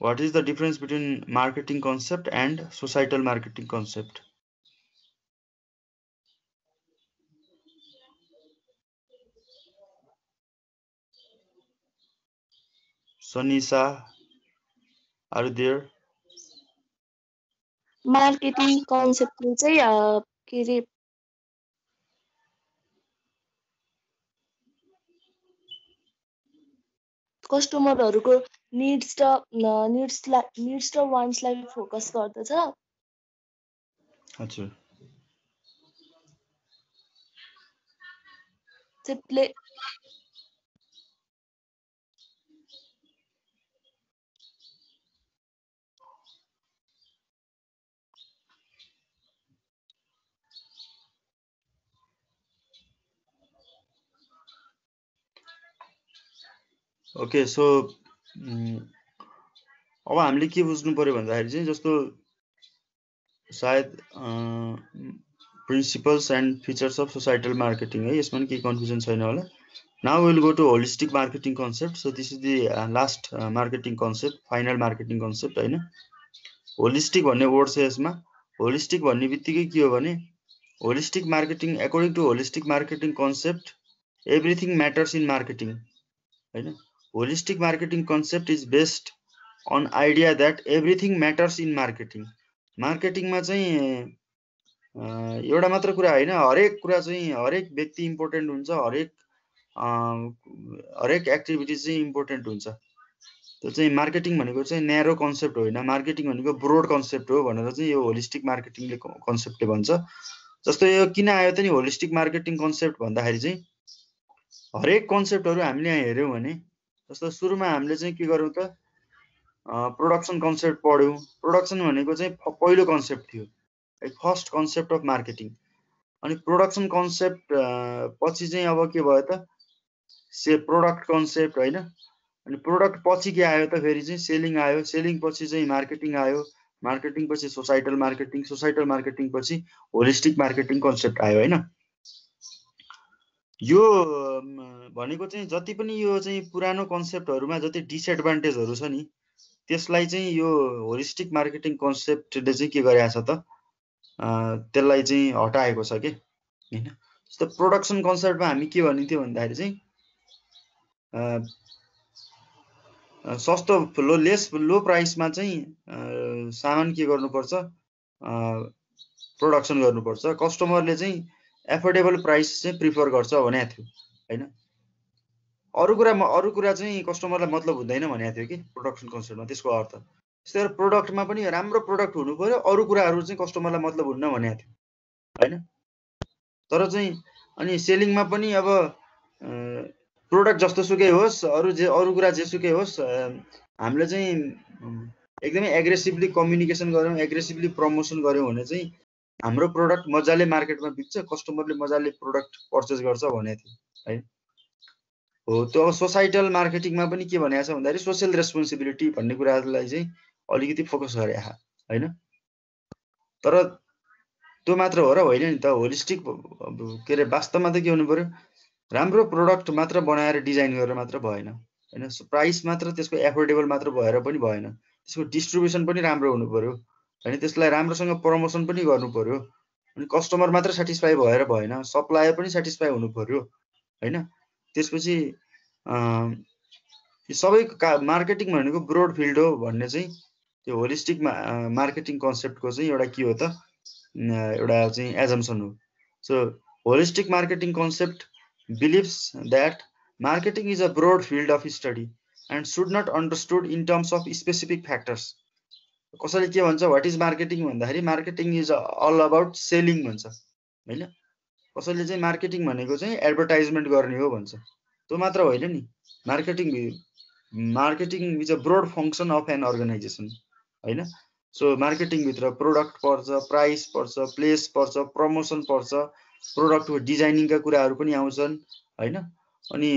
What is the difference between marketing concept and societal marketing concept? Sanisha, are you there? Marketing कन्सेप्टले चाहिँ के अरे कस्टमरहरूको needs र वान्ट्सलाई focus गर्दछ हजुर त्यसले okay so अब हामीले के बुझ्नु पर्यो भन्दाखेरि चाहिँ जस्तो सायद principles and features of societal marketing है यसमा पनि केही कन्फ्युजन छैन होला now will go to holistic marketing concept so this is the last marketing concept final marketing concept होइन होलिस्टिक भन्ने वर्ड छ यसमा होलिस्टिक भन्ने बित्तिकै के हो भने holistic marketing according to holistic marketing concept everything matters in marketing होइन holistic marketing concept is based on idea that everything matters in marketing मार्केटिङमा चाहिँ एउटा मात्र कुरा होइन हरेक कुरा चाहिँ हरेक व्यक्ति इम्पोर्टेन्ट हुन्छ हरेक एक्टिभिटिज चाहिँ इम्पोर्टेन्ट हुन्छ त्यो चाहिँ मार्केटिङ भनेको चाहिँ न्यारो कन्सेप्ट होइन मार्केटिङ भनेको ब्रोड कन्सेप्ट हो भनेर चाहिँ यो होलिस्टिक मार्केटिङले कन्सेप्टले भन्छ जस्तो यो किन आयो त नि होलिस्टिक मार्केटिङ कन्सेप्ट भन्दाखेरि चाहिँ हरेक कन्सेप्टहरू हामीले यहाँ हेऱ्यौँ भने जस्तो सुरुमा हामीले चाहिँ के गऱ्यौँ त प्रोडक्सन कन्सेप्ट पढ्यौँ प्रोडक्सन भनेको चाहिँ पहिलो कन्सेप्ट थियो फर्स्ट कन्सेप्ट अफ मार्केटिङ अनि प्रोडक्सन कन्सेप्ट पछि चाहिँ अब के भयो त प्रोडक्ट कन्सेप्ट होइन अनि प्रोडक्ट पछि के आयो त फेरि चाहिँ सेलिङ आयो सेलिङ पछि चाहिँ मार्केटिङ आयो मार्केटिङ पछि सोसाइटल मार्केटिङ पछि होलिस्टिक मार्केटिङ कन्सेप्ट आयो होइन यो भनेको चाहिँ जति पनि यो चाहिँ पुरानो कन्सेप्टहरूमा जति डिसएडभान्टेजहरू छ नि त्यसलाई चाहिँ यो होलिस्टिक मार्केटिङ कन्सेप्टले चाहिँ के गरेको छ त त्यसलाई चाहिँ हटाएको छ कि होइन जस्तो प्रोडक्सन कन्सेप्टमा हामी के भनिन्थ्यो भन्दाखेरि चाहिँ सस्तो लो प्राइसमा चाहिँ सामान के गर्नुपर्छ प्रोडक्सन गर्नुपर्छ कस्टमरले चाहिँ एफोर्डेबल प्राइस चाहिँ प्रिफर गर्छ भनेको थियो होइन अरू कुरा चाहिँ कस्टमरलाई मतलब हुँदैन भनेको थियो कि प्रोडक्सन कन्सेप्टमा त्यसको अर्थ त्यस्तै प्रोडक्टमा पनि राम्रो प्रोडक्ट हुनु पर्यो अरू कुराहरू चाहिँ कस्टमरलाई मतलब हुन्न भनेको थियो होइन तर चाहिँ अनि सेलिङमा पनि अब प्रोडक्ट जस्तो सुकै होस् अरू कुरा जेसुकै होस् हामीले चाहिँ एकदमै एग्रेसिभली कम्युनिकेसन गऱ्यौँ एग्रेसिभली प्रमोसन गऱ्यौँ भने चाहिँ हाम्रो प्रोडक्ट मजाले मार्केटमा बिक्छ कस्टमरले मजाले प्रोडक्ट पर्चेस गर्छ भनेको थियो है हो त्यो अब सोसाइटल मार्केटिङमा पनि के भनेको छ भन्दाखेरि सोसियल रेस्पोन्सिबिलिटी भन्ने कुरालाई चाहिँ अलिकति फोकस गरे होइन तर त्यो मात्र हो र होइन नि त होलिस्टिक के अरे वास्तवमा त के हुनु पर्यो राम्रो प्रोडक्ट मात्र बनाएर डिजाइन गरेर मात्र भएन होइन प्राइस मात्र त्यसको एफोर्डेबल मात्र भएर पनि भएन त्यसको डिस्ट्रिब्युसन पनि राम्रो हुनु पर्यो होइन त्यसलाई राम्रोसँग प्रमोसन पनि गर्नु पर्यो अनि कस्टमर मात्र सेटिस्फाई भएर भएन सप्लायर पनि सेटिस्फाई हुनु पर्यो होइन त्यसपछि सबै मार्केटिङ भनेको ब्रोड फिल्ड हो भन्ने चाहिँ त्यो होलिस्टिक मार्केटिङ कन्सेप्टको चाहिँ एउटा के हो त एउटा चाहिँ एजम्सन हो so holistic marketing concept believes that marketing is a broad field of study and should not understood in terms of specific factors. कसैले के भन्छ व्हाट इज मार्केटिङ भन्दाखेरि marketing is all about selling भन्छ हैन कसैले चाहिँ marketing भनेको चाहिँ एडभर्टाइजमेन्ट गर्ने हो भन्छ त्यो मात्र होइन नि marketing is a broad function of an organisation हैन सो मार्केटिङ भित्र प्रोडक्ट पर्छ प्राइस पर्छ प्लेस पर्छ प्रमोसन पर्छ प्रोडक्टको डिजाइनिङका कुराहरू पनि आउँछन् हैन। अनि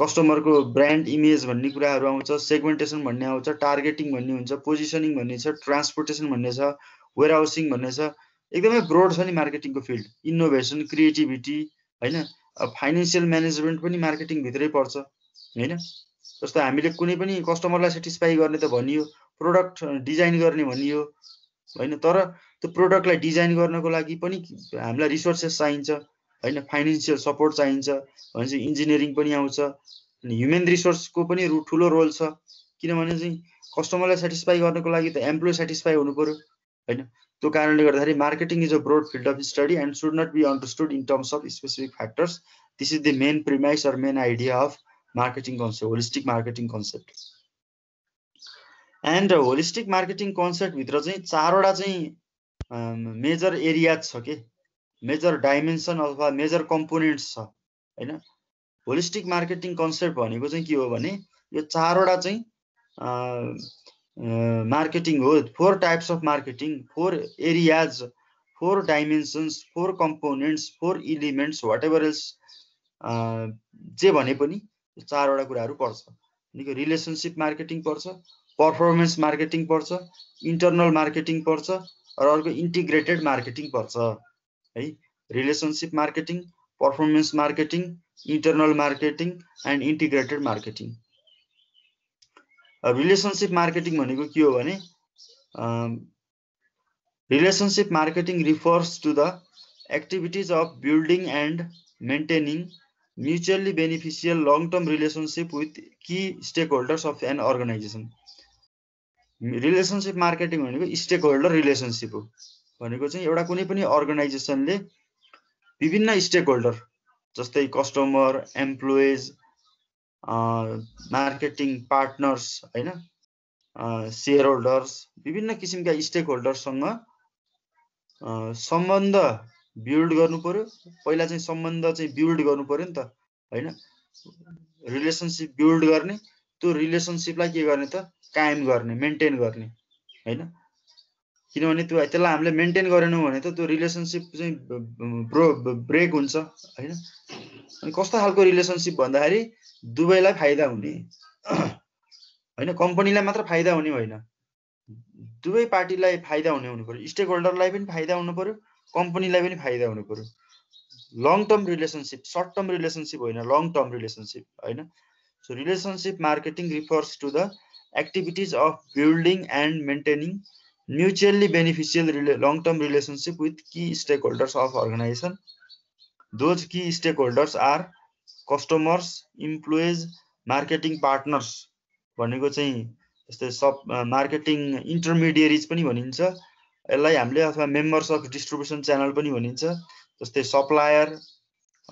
कस्टमरको ब्रान्ड इमेज भन्ने कुराहरू आउँछ, सेगमेन्टेसन भन्ने आउँछ, टार्गेटिङ भन्ने हुन्छ, पोजिसनिङ भन्ने छ, ट्रान्सपोर्टेसन भन्ने छ, वेयरहाउसिङ भन्ने छ। एकदमै ब्रोड छ नि मार्केटिङको फिल्ड। इनोभेसन, क्रिएटिभिटी हैन, फाइनेन्शियल म्यानेजमेन्ट पनि मार्केटिङ भित्रै पर्छ हैन। जस्तो हामीले कुनै पनि कस्टमरलाई सेटिस्फाई गर्ने त भनियो, प्रोडक्ट डिजाइन गर्ने भनियो हैन, तर त्यो प्रोडक्टलाई डिजाइन गर्नको लागि पनि हामीलाई रिसोर्सेस चाहिन्छ हैन, फाइनेन्शियल सपोर्ट चाहिन्छ भनेपछि इन्जिनियरिङ पनि आउँछ। अनि ह्युमन रिसोर्सको पनि ठुलो रोल छ, किनभने चाहिँ कस्टमरलाई सेटिस्फाई गर्नको लागि त एम्प्लोइ सेटिस्फाई हुनु पर्यो हैन। त्यो कारणले गर्दाखेरि marketing is a broad field of study and should not be understood in terms of specific factors. This is the main premise or main idea of marketing concept, holistic marketing concept. And holistic marketing concept भित्र चाहिँ 4वटा चाहिँ major areas छ के, major dimension अथवा major components छ हैन। Holistic marketing concept भनेको चाहिँ के हो भने यो 4वटा चाहिँ मार्केटिङ हो। 4 types of marketing, 4 areas, 4 dimensions, 4 components, 4 elements, whatever else जे भने पनि 4वटा कुराहरू पर्छ। अनि रिलेसनसिप मार्केटिङ पर्छ, पर्फर्मेन्स मार्केटिङ पर्छ, इन्टरनल मार्केटिङ पर्छ र अर्को इन्टिग्रेटेड मार्केटिङ पर्छ है। Relationship marketing, performance marketing, internal marketing and integrated marketing. Relationship marketing भनेको के हो भने relationship marketing refers to the activities of building and maintaining mutually beneficial long term relationship with key stakeholders of an organisation. Relationship marketing भनेको stakeholder relationship हो। भनेको चाहिँ एउटा कुनै पनि अर्गनाइजेसनले विभिन्न स्टेक होल्डर जस्तै कस्टमर, एम्प्लोइज, मार्केटिङ पार्टनर्स हैन, शेयर होल्डर्स, विभिन्न किसिमका स्टेक होल्डरसँग सम्बन्ध बिल्ड गर्नु पर्यो। पहिला चाहिँ सम्बन्ध चाहिँ बिल्ड गर्नु पर्यो नि त हैन। रिलेसनसिप बिल्ड गर्ने, त्यो रिलेसनसिपलाई के गर्ने त कायम गर्ने, मेन्टेन गर्ने हैन। किनभने त्यसलाई हामीले मेन्टेन गरेनौँ भने त त्यो रिलेसनसिप चाहिँ ब्रेक हुन्छ हैन। अनि कस्तो खालको रिलेसनसिप भन्दाखेरि दुवैलाई फाइदा हुने हैन, कम्पनीलाई मात्र फाइदा हुने होइन, दुवै पार्टीलाई फाइदा हुनु पर्यो। स्टेक होल्डरलाई पनि फाइदा हुनु पर्यो, कम्पनीलाई पनि फाइदा हुनु पर्यो। Long term relationship, short term relationship होइन, लङ टर्म रिलेसनसिप हैन। So relationship marketing refers to the activities of building and maintaining mutually beneficial long-term relationship with key stakeholders of organization. Those key stakeholders are customers, employees, marketing partners भनेको चाहिँ जस्तै सब marketing इन्टरमिडिएरिज पनि भनिन्छ यसलाई हामीले, अथवा members of distribution channel पनि भनिन्छ जस्तै सप्लायर,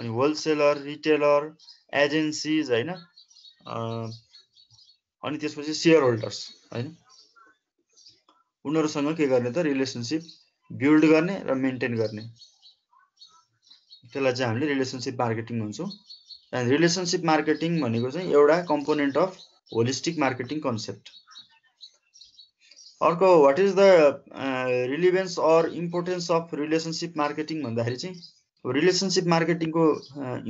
अनि होलसेलर, रिटेलर, एजेन्सीज हैन, अनि त्यसपछि शेयर होल्डर्स हैन। उनीहरूसँग के गर्ने त रिलेसनसिप बिल्ड गर्ने र मेन्टेन गर्ने, त्यसलाई चाहिँ हामीले रिलेसनसिप मार्केटिङ भन्छौँ। एन्ड रिलेसनसिप मार्केटिङ भनेको चाहिँ एउटा component of holistic marketing concept. अर्को what is the relevance or importance of relationship marketing भन्दाखेरि चाहिँ रिलेसनसिप मार्केटिङको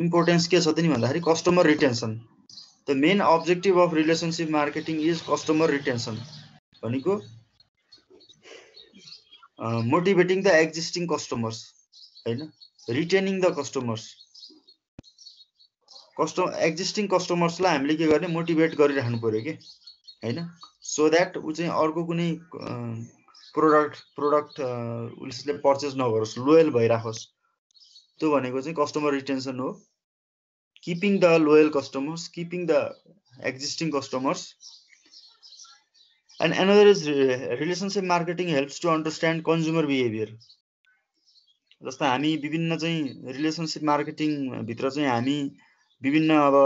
इम्पोर्टेन्स के छ त नि भन्दाखेरि customer retention. The main objective of relationship marketing is customer retention. भनेको motivating the existing customers हैन, retaining the customers. एक्जिस्टिङ कस्टमर्सलाई हामीले के गर्ने, मोटिभेट गरिराख्नु पर्यो के हैन, सो द्याट उ चाहिँ अर्को कुनै प्रोडक्ट उसले पर्चेज नगरोस्, लोयल भइराखोस्। त्यो भनेको चाहिँ कस्टमर रिटेन्सन हो। Keeping the loyal customers, keeping the existing customers. And another is relationship marketing helps to understand consumer behavior. जस्तो हामी विभिन्न चाहिँ रिलेसनसिप मार्केटिङ भित्र चाहिँ हामी विभिन्न अब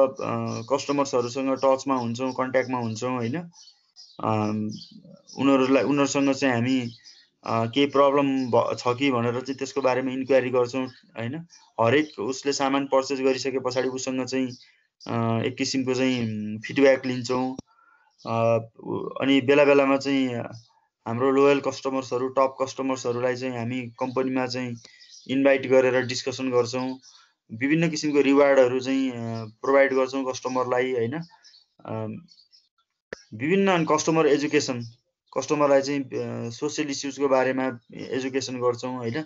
कस्टमर्सहरूसँग टचमा हुन्छौँ, कन्ट्याक्टमा हुन्छौँ हैन। उनीहरूसँग चाहिँ हामी केही प्रब्लम छ कि भनेर चाहिँ त्यसको बारेमा इन्क्वायरी गर्छौँ हैन। हरेक उसले सामान पर्चेज गरिसके पछाडि उसँग चाहिँ एक किसिमको चाहिँ फिडब्याक लिन्छौँ। अनि बेला बेलामा चाहिँ हाम्रो लोयल कस्टमर्सहरू, टप कस्टमर्सहरूलाई चाहिँ हामी कम्पनीमा चाहिँ इन्भाइट गरेर डिस्कसन गर्छौँ, विभिन्न किसिमको रिवार्डहरू चाहिँ प्रोभाइड गर्छौँ कस्टमरलाई होइन। विभिन्न कस्टमर एजुकेसन, कस्टमरलाई चाहिँ सोसियल इस्युजको बारेमा एजुकेसन गर्छौँ होइन।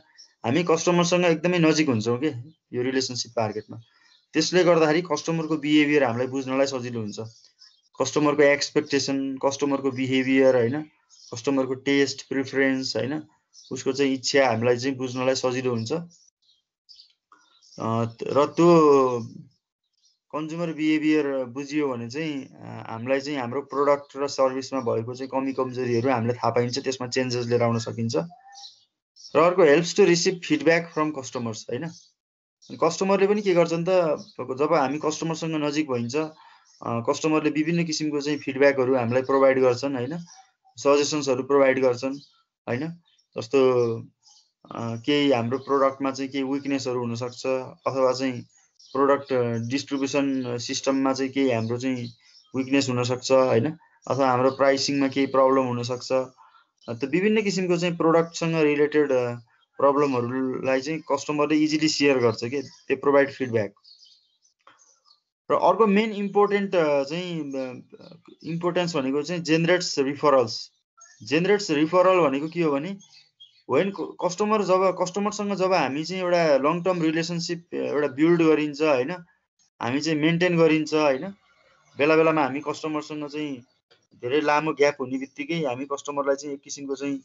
हामी कस्टमरसँग एकदमै नजिक हुन्छौँ के यो रिलेसनसिप मार्केटमा। त्यसले गर्दाखेरि कस्टमरको बिहेभियर हामीलाई बुझ्नलाई सजिलो हुन्छ। कस्टमरको एक्सपेक्टेसन, कस्टमरको बिहेभियर होइन, कस्टमरको टेस्ट प्रिफरेन्स होइन, उसको चाहिँ इच्छा हामीलाई चाहिँ बुझ्नलाई सजिलो हुन्छ। र त्यो कन्ज्युमर बिहेभियर बुझियो भने चाहिँ हामीलाई चाहिँ हाम्रो प्रोडक्ट र सर्भिसमा भएको चाहिँ कमी कमजोरीहरू हामीलाई थाहा पाइन्छ, त्यसमा चेन्जेस लिएर आउन सकिन्छ। र अर्को helps to receive feedback from customers होइन। कस्टमरले पनि के गर्छ नि त, जब हामी कस्टमरसँग नजिक भइन्छ, कस्टमरले विभिन्न किसिमको चाहिँ फिडब्याकहरू हामीलाई प्रोभाइड गर्छन् होइन, सजेसन्सहरू प्रोभाइड गर्छन् होइन। जस्तो केही हाम्रो प्रोडक्टमा चाहिँ केही विकनेसहरू हुनसक्छ, अथवा चाहिँ प्रोडक्ट डिस्ट्रिब्युसन सिस्टममा चाहिँ केही हाम्रो चाहिँ विकनेस हुनसक्छ होइन, अथवा हाम्रो प्राइसिङमा केही प्रब्लम हुनसक्छ। त्यो विभिन्न किसिमको चाहिँ प्रोडक्टसँग रिलेटेड प्रब्लमहरूलाई चाहिँ कस्टमरले इजिली सेयर गर्छ कि, दे प्रोभाइड फिडब्याक। र अर्को मेन इम्पोर्टेन्ट चाहिँ इम्पोर्टेन्स भनेको चाहिँ जेनरेट्स रिफरल्स। जेनरेट्स रिफरल भनेको के हो भने, वेन कस्टमर जब कस्टमरसँग जब हामी चाहिँ एउटा लङ टर्म रिलेसनसिप एउटा बिल्ड गरिन्छ होइन, हामी चाहिँ मेन्टेन गरिन्छ होइन, बेला बेलामा हामी कस्टमरसँग चाहिँ धेरै लामो ग्याप हुने बित्तिकै हामी कस्टमरलाई चाहिँ एक किसिमको चाहिँ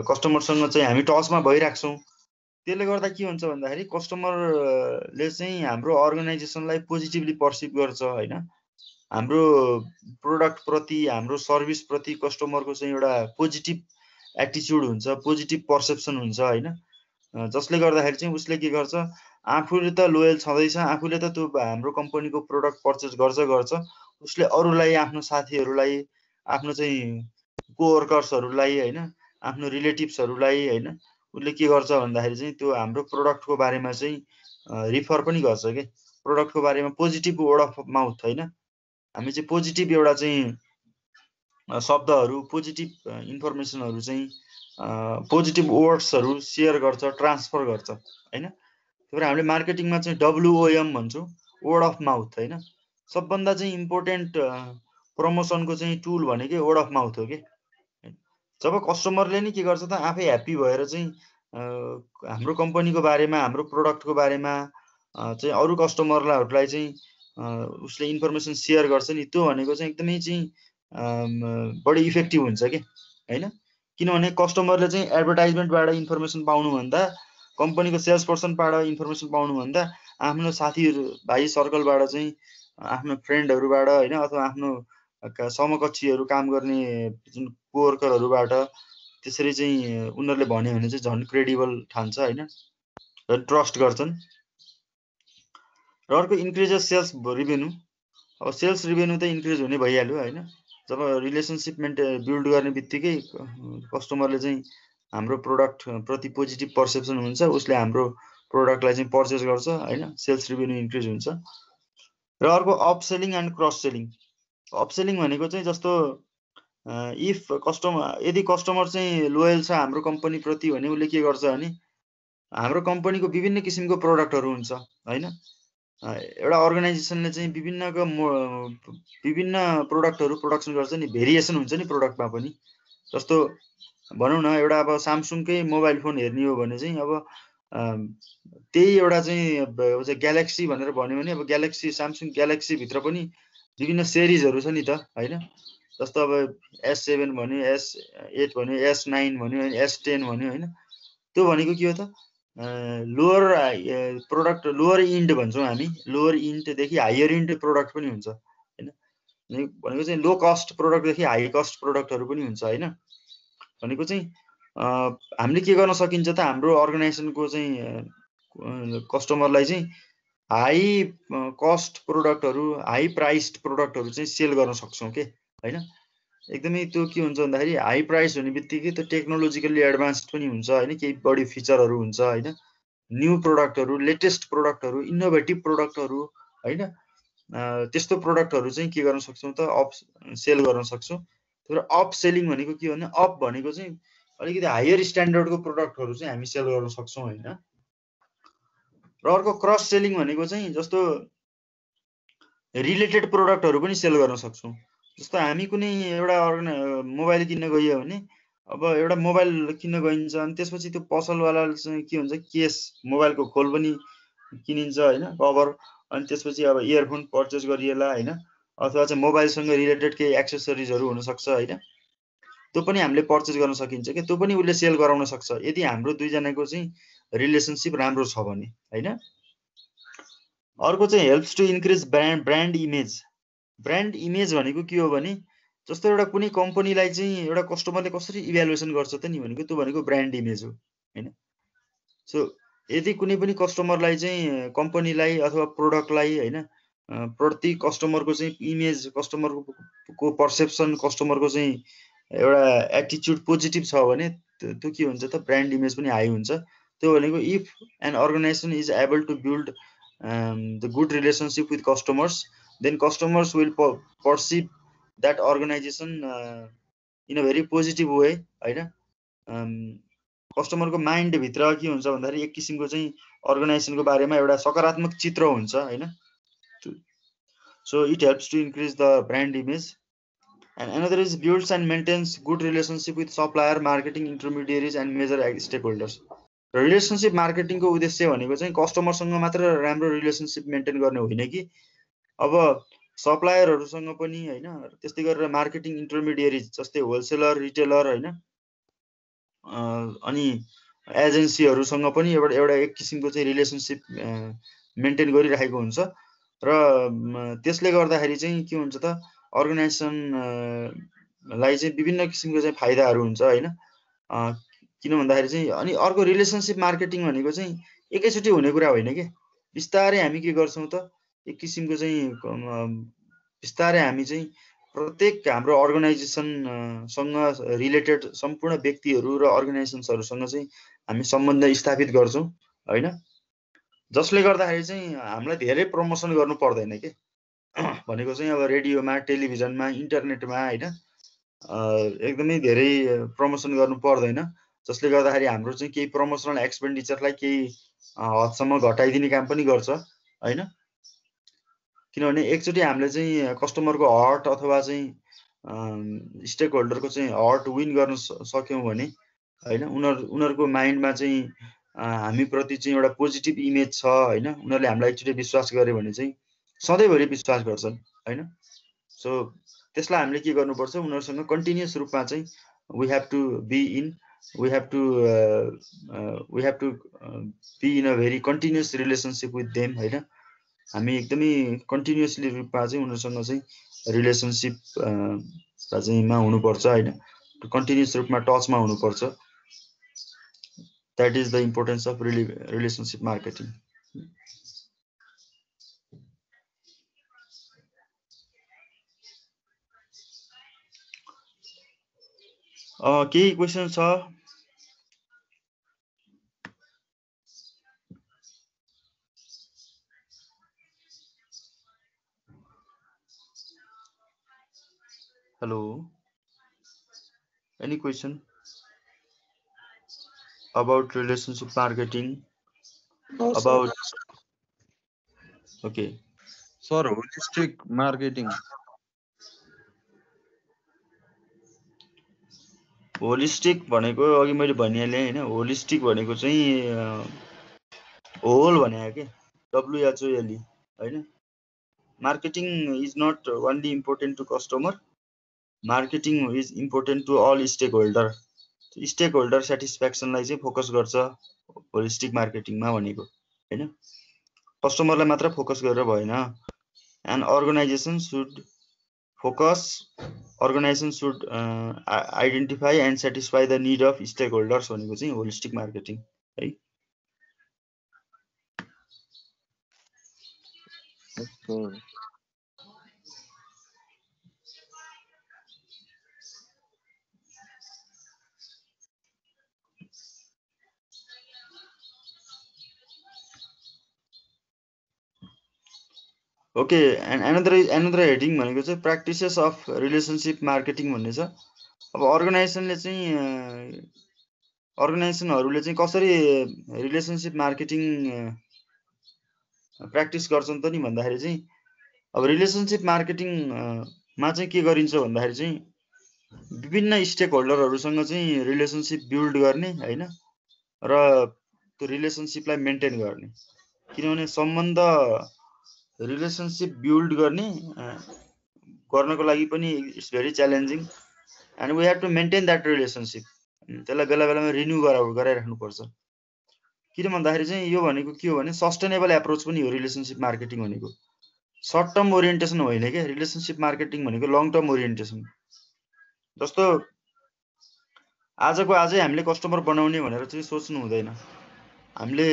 कस्टमरसँग चाहिँ हामी टचमा भइराख्छौँ। त्यसले गर्दा के हुन्छ भन्दाखेरि कस्टमरले चाहिँ हाम्रो अर्गनाइजेसनलाई पोजिटिभली पर्सिभ गर्छ होइन। हाम्रो प्रोडक्ट प्रति, हाम्रो सर्भिस प्रति कस्टमरको चाहिँ एउटा पोजिटिभ एटिच्युड हुन्छ, पोजिटिभ पर्सेप्सन हुन्छ होइन। जसले गर्दाखेरि चाहिँ उसले के गर्छ, आफूले त लोयल छँदैछ, आफूले त त्यो हाम्रो कम्पनीको प्रोडक्ट पर्चेस गर्छ, उसले अरूलाई, आफ्नो साथीहरूलाई, आफ्नो चाहिँ कोवर्कर्सहरूलाई होइन, आफ्नो रिलेटिभ्सहरूलाई होइन, उसले के गर्छ भन्दाखेरि चाहिँ त्यो हाम्रो प्रोडक्टको बारेमा चाहिँ रिफर पनि गर्छ कि, प्रोडक्टको बारेमा पोजिटिभ वर्ड अफ माउथ होइन। हामी चाहिँ पोजिटिभ एउटा चाहिँ शब्दहरू, पोजिटिभ इन्फर्मेसनहरू चाहिँ पोजिटिभ वर्ड्सहरू सेयर गर्छ, ट्रान्सफर गर्छ होइन। त्यही भएर हामीले मार्केटिङमा चाहिँ WOM भन्छौँ, वर्ड अफ माउथ होइन। सबभन्दा चाहिँ इम्पोर्टेन्ट प्रमोसनको चाहिँ टुल भनेकै वर्ड अफ माउथ हो कि। जब कस्टमरले नि के गर्छ त, आफै ह्याप्पी भएर चाहिँ हाम्रो कम्पनीको बारेमा, हाम्रो प्रोडक्टको बारेमा चाहिँ अरू कस्टमरहरूलाई चाहिँ उसले इन्फर्मेसन सेयर गर्छ नि, त्यो भनेको चाहिँ एकदमै चाहिँ बढी इफेक्टिभ हुन्छ कि होइन। किनभने कस्टमरले चाहिँ एडभर्टाइजमेन्टबाट इन्फर्मेसन पाउनुभन्दा, कम्पनीको सेल्स पर्सनबाट इन्फर्मेसन पाउनुभन्दा, आफ्नो साथीहरू भाइ सर्कलबाट चाहिँ, आफ्नो फ्रेन्डहरूबाट होइन, अथवा आफ्नो समकक्षीहरू काम गर्ने जुन कोवर्करहरूबाट त्यसरी चाहिँ उनीहरूले भन्यो भने चाहिँ झन् क्रेडिबल ठान्छ होइन, र ट्रस्ट गर्छन्। र अर्को इन्क्रिजेस सेल्स रिभेन्यू। अब सेल्स रिभेन्यू त इन्क्रिज हुने भइहाल्यो होइन। जब रिलेसनसिप बिल्ड गर्ने बित्तिकै कस्टमरले चाहिँ हाम्रो प्रोडक्ट प्रति पोजिटिभ पर्सेप्सन हुन्छ, उसले हाम्रो प्रोडक्टलाई चाहिँ पर्चेस गर्छ होइन, सेल्स रिभेन्यू इन्क्रिज हुन्छ। र अर्को अपसेलिङ एन्ड क्रस सेलिङ। अपसेलिङ भनेको चाहिँ जस्तो इफ यदि कस्टमर चाहिँ लोयल छ हाम्रो कम्पनी प्रति भने उसले के गर्छ भने, हाम्रो कम्पनीको विभिन्न किसिमको प्रोडक्टहरू हुन्छ होइन। एउटा अर्गनाइजेसनले चाहिँ विभिन्न प्रोडक्टहरू प्रोडक्सन गर्छ नि, भेरिएसन हुन्छ नि प्रोडक्टमा पनि। जस्तो भनौँ न, एउटा अब सामसुङकै मोबाइल फोन हेर्ने हो भने चाहिँ अब त्यही एउटा चाहिँ ग्यालेक्सी भनेर भन्यो भने, अब ग्यालेक्सी, सामसुङ ग्यालेक्सीभित्र पनि विभिन्न सिरिजहरू छ नि त होइन। जस्तो अब S7 भन्यो, S8 भन्यो, S9 भन्यो, S10 भन्यो होइन। त्यो भनेको के हो त, लोअर प्रोडक्ट, लोअर इन्ड भन्छौँ हामी, लोअर इन्डदेखि हायर इन्ड प्रोडक्ट पनि हुन्छ होइन। भनेको चाहिँ लो कस्ट प्रोडक्टदेखि हाई कस्ट प्रोडक्टहरू पनि हुन्छ होइन। भनेको चाहिँ हामीले के गर्न सकिन्छ त, हाम्रो अर्गनाइजेसनको चाहिँ कस्टमरलाई चाहिँ हाई कस्ट प्रोडक्टहरू, हाई प्राइस्ड प्रोडक्टहरू चाहिँ सेल गर्न सक्छौँ के होइन। एकदमै त्यो के हुन्छ भन्दाखेरि, हाई प्राइस हुने बित्तिकै त्यो टेक्नोलोजिकल्ली एडभान्स्ड पनि हुन्छ होइन, केही बढी फिचरहरू हुन्छ होइन, न्यू प्रोडक्टहरू, लेटेस्ट प्रोडक्टहरू, इनोभेटिभ प्रोडक्टहरू होइन। त्यस्तो प्रोडक्टहरू चाहिँ के गर्न सक्छौँ त, सेल गर्न सक्छौँ। तर अप सेलिङ भनेको के हो भने, अप भनेको चाहिँ अलिकति हायर स्ट्यान्डर्डको प्रोडक्टहरू चाहिँ हामी सेल गर्न सक्छौँ होइन। र अर्को क्रस सेलिङ भनेको चाहिँ जस्तो रिलेटेड प्रोडक्टहरू पनि सेल गर्न सक्छौँ। जस्तो हामी कुनै एउटा मोबाइल किन्न गयो भने अब एउटा मोबाइल किन्न गइन्छ अनि त्यसपछि त्यो पसलवाला चाहिँ के हुन्छ केस मोबाइलको खोल पनि किनिन्छ होइन कभर, अनि त्यसपछि अब इयरफोन पर्चेस गरिएला होइन, अथवा चाहिँ मोबाइलसँग रिलेटेड केही एक्सेसरिजहरू हुनसक्छ होइन, त्यो पनि हामीले पर्चेस गर्न सकिन्छ कि त्यो पनि उसले सेल गराउन सक्छ यदि हाम्रो दुईजनाको चाहिँ रिलेसनसिप राम्रो छ भने होइन। अर्को चाहिँ helps to increase brand image. Brand image भनेको के हो भने जस्तो एउटा कुनै कम्पनीलाई चाहिँ एउटा कस्टमरले कसरी इभ्यालुएसन गर्छ त नि भनेको त्यो भनेको ब्रान्ड इमेज हो होइन। सो यदि कुनै पनि कस्टमरलाई चाहिँ कम्पनीलाई अथवा प्रोडक्टलाई होइन प्रति कस्टमरको चाहिँ इमेज, कस्टमरको पर्सेप्सन, कस्टमरको चाहिँ एउटा एटिट्युड पोजिटिभ छ भने त्यो के हुन्छ त ब्रान्ड इमेज पनि हाई हुन्छ। त्यो भनेको if an organisation is able to build the good relationship with customers then customers will perceive that organisation in a very positive way होइन। कस्टमरको माइन्डभित्र के हुन्छ भन्दाखेरि एक किसिमको चाहिँ अर्गनाइजेसनको बारेमा एउटा सकारात्मक चित्र हुन्छ होइन। So it helps to increase the brand image. And another is builds and maintains good relationship with supplier, marketing intermediaries and major stakeholders. Relationship मार्केटिङको उद्देश्य भनेको चाहिँ कस्टमरसँग मात्र राम्रो रिलेसनसिप मेन्टेन गर्ने होइन कि अब सप्लायरहरूसँग पनि होइन, त्यस्तै गरेर मार्केटिङ इन्टरमिडिएरिज जस्तै होलसेलर, रिटेलर होइन, अनि एजेन्सीहरूसँग पनि एउटा एक किसिमको चाहिँ रिलेसनसिप मेन्टेन गरिराखेको हुन्छ र त्यसले गर्दाखेरि चाहिँ के हुन्छ त अर्गनाइजेसनलाई चाहिँ विभिन्न किसिमको चाहिँ फाइदाहरू हुन्छ होइन। किन भन्दाखेरि चाहिँ अनि अर्को रिलेसनसिप मार्केटिङ भनेको चाहिँ एकैचोटि हुने कुरा होइन कि बिस्तारै हामी के गर्छौँ त एक किसिमको चाहिँ बिस्तारै हामी चाहिँ प्रत्येक हाम्रो अर्गनाइजेसनसँग रिलेटेड सम्पूर्ण व्यक्तिहरू र अर्गनाइजेसन्सहरूसँग चाहिँ हामी सम्बन्ध स्थापित गर्छौँ होइन, जसले गर्दाखेरि चाहिँ हामीलाई धेरै प्रमोसन गर्नु पर्दैन के भनेको चाहिँ अब रेडियोमा, टेलिभिजनमा, इन्टरनेटमा होइन एकदमै धेरै प्रमोसन गर्नु पर्दैन, जसले गर्दाखेरि हाम्रो चाहिँ केही प्रमोसनल एक्सपेन्डिचरलाई केही हदसम्म घटाइदिने काम पनि गर्छ होइन। किनभने एकचोटि हामीले चाहिँ कस्टमरको हर्ट अथवा चाहिँ स्टेक होल्डरको चाहिँ हर्ट विन गर्न सक्यौँ भने होइन उनीहरूको माइन्डमा चाहिँ हामीप्रति चाहिँ एउटा पोजिटिभ इमेज छ होइन, उनीहरूले हामीलाई एकचोटि विश्वास गर्यो भने चाहिँ सधैँभरि विश्वास गर्छन् होइन। सो त्यसलाई हामीले के गर्नुपर्छ उनीहरूसँग कन्टिन्युस रूपमा चाहिँ we have to be in a very continuous relationship with them होइन। हामी एकदमै कन्टिन्युसली रूपमा चाहिँ उनीहरूसँग चाहिँ रिलेसनसिप चाहिँ मा हुनुपर्छ होइन, कन्टिन्युस रूपमा टचमा हुनुपर्छ। That is the importance of relationship marketing. केही क्वेसन छ? Hello, any question about relationship marketing? No, about okay sir, holistic marketing. Holistic भनेको अघि मैले भनिहालेँ होइन, होलिस्टिक भनेको चाहिँ होल भनेको के WHOLE होइन। Marketing is not only important to customer, marketing is important to all stakeholder. Stakeholder सेटिस्फ्याक्सनलाई चाहिँ फोकस गर्छ होलिस्टिक मार्केटिङमा भनेको होइन, कस्टमरलाई मात्र फोकस गरेर भएन। And organisation should identify and satisfy the need of stakeholders भनेको चाहिँ होलिस्टिक मार्केटिङ है। ओके, एन्ड अनदर हेडिङ भनेको चाहिँ प्र्याक्टिसेस अफ रिलेसनसिप मार्केटिङ भन्ने छ। अब अर्गनाइजेसनहरूले चाहिँ कसरी रिलेसनसिप मार्केटिङ प्र्याक्टिस गर्छन् त नि भन्दाखेरि चाहिँ अब रिलेसनसिप मार्केटिङ मा चाहिँ के गरिन्छ भन्दाखेरि चाहिँ विभिन्न स्टेक होल्डरहरूसँग चाहिँ रिलेसनसिप बिल्ड गर्ने होइन र त्यो रिलेसनसिपलाई मेन्टेन गर्ने। किनभने सम्बन्ध रिलेसनसिप बिल्ड गर्नको लागि पनि it's very challenging and we have to maintain that relationship. त्यसलाई बेला बेलामा रिन्यू गराइराख्नुपर्छ। किन भन्दाखेरि चाहिँ यो भनेको के हो भने सस्टेनेबल एप्रोच पनि हो रिलेसनसिप मार्केटिङ भनेको। सर्ट टर्म ओरिएन्टेसन होइन क्या, रिलेसनसिप मार्केटिङ भनेको लङ टर्म ओरिएन्टेसन। जस्तो आजको आजै हामीले कस्टमर बनाउने भनेर चाहिँ सोच्नु हुँदैन। हामीले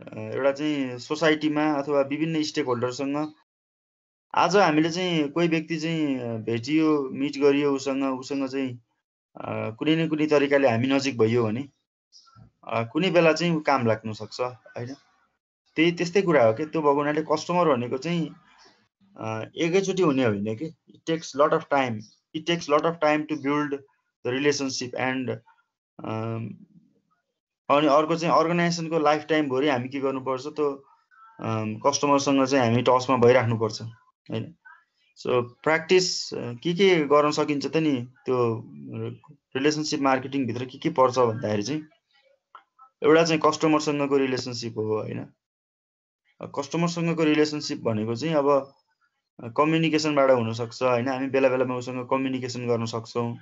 एउटा चाहिँ सोसाइटीमा अथवा विभिन्न स्टेक होल्डरसँग आज हामीले चाहिँ कोही व्यक्ति चाहिँ भेटियो, मिट गरियो, उसँग चाहिँ कुनै न कुनै तरिकाले हामी नजिक भइयो भने कुनै बेला चाहिँ काम लाग्न सक्छ होइन। त्यस्तै कुरा हो कि त्यो भएको हुनाले कस्टमर भनेको चाहिँ एकैचोटि हुने होइन कि। It takes lot of time to build the relationship and अनि अर्को चाहिँ अर्गनाइजेसनको लाइफ टाइम भरि हामी के गर्नुपर्छ, त्यो कस्टमरसँग चाहिँ हामी टचमा भइराख्नुपर्छ होइन। सो प्र्याक्टिस के गर्न सकिन्छ त नि त्यो रिलेसनसिप मार्केटिङभित्र के पर्छ भन्दाखेरि चाहिँ एउटा चाहिँ कस्टमरसँगको रिलेसनसिप हो होइन। कस्टमरसँगको रिलेसनसिप भनेको चाहिँ अब कम्युनिकेसनबाट हुनसक्छ होइन। हामी बेला बेलामा उसँग कम्युनिकेसन गर्न सक्छौँ,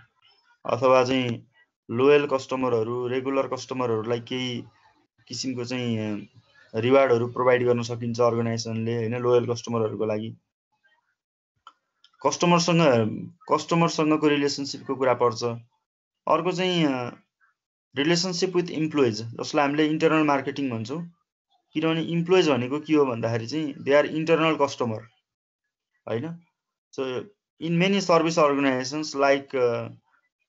अथवा चाहिँ लोयल कस्टमरहरू, रेगुलर कस्टमरहरूलाई केही किसिमको चाहिँ रिवार्डहरू प्रोभाइड गर्न सकिन्छ अर्गनाइजेसनले होइन, लोयल कस्टमरहरूको लागि। कस्टमरसँगको रिलेसनसिपको कुरा पर्छ। अर्को चाहिँ रिलेसनसिप विथ इम्प्लोइज, जसलाई हामीले इन्टरनल मार्केटिङ भन्छौँ। किनभने इम्प्लोइज भनेको के हो भन्दाखेरि चाहिँ दे आर इन्टरनल कस्टमर होइन। So in many service organisations like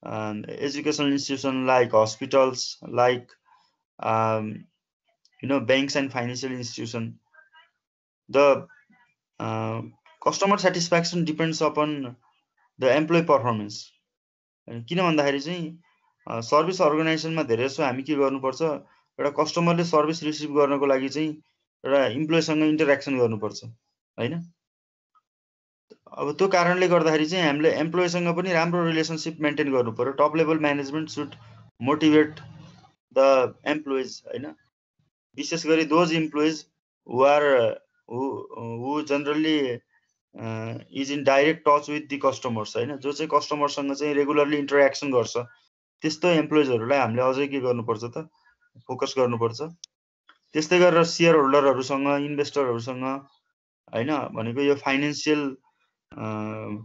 educational institution, like hospitals, like banks and financial institution, the customer satisfaction depends upon the employee performance। किन भन्दाखेरि चाहिँ सर्भिस अर्गनाइजेसनमा धेरै जसो हामी के गर्नुपर्छ, एउटा कस्टमरले सर्भिस रिसिभ गर्नको लागि चाहिँ एउटा इम्प्लोइसँग इन्टरेक्सन गर्नुपर्छ होइन। अब त्यो कारणले गर्दाखेरि चाहिँ हामीले एम्प्लोइसँग पनि राम्रो रिलेसनसिप मेन्टेन गर्नु पर्यो। Top level management should motivate the employees होइन। विशेष गरी those employees who generally is in direct touch with the customers होइन, जो चाहिँ कस्टमरसँग चाहिँ रेगुलरली इन्टरेक्सन गर्छ, त्यस्तो एम्प्लोइजहरूलाई हामीले अझै के गर्नुपर्छ त, फोकस गर्नुपर्छ। त्यस्तै गरेर सेयर होल्डरहरूसँग, इन्भेस्टरहरूसँग होइन, भनेको यो फाइनेन्सियल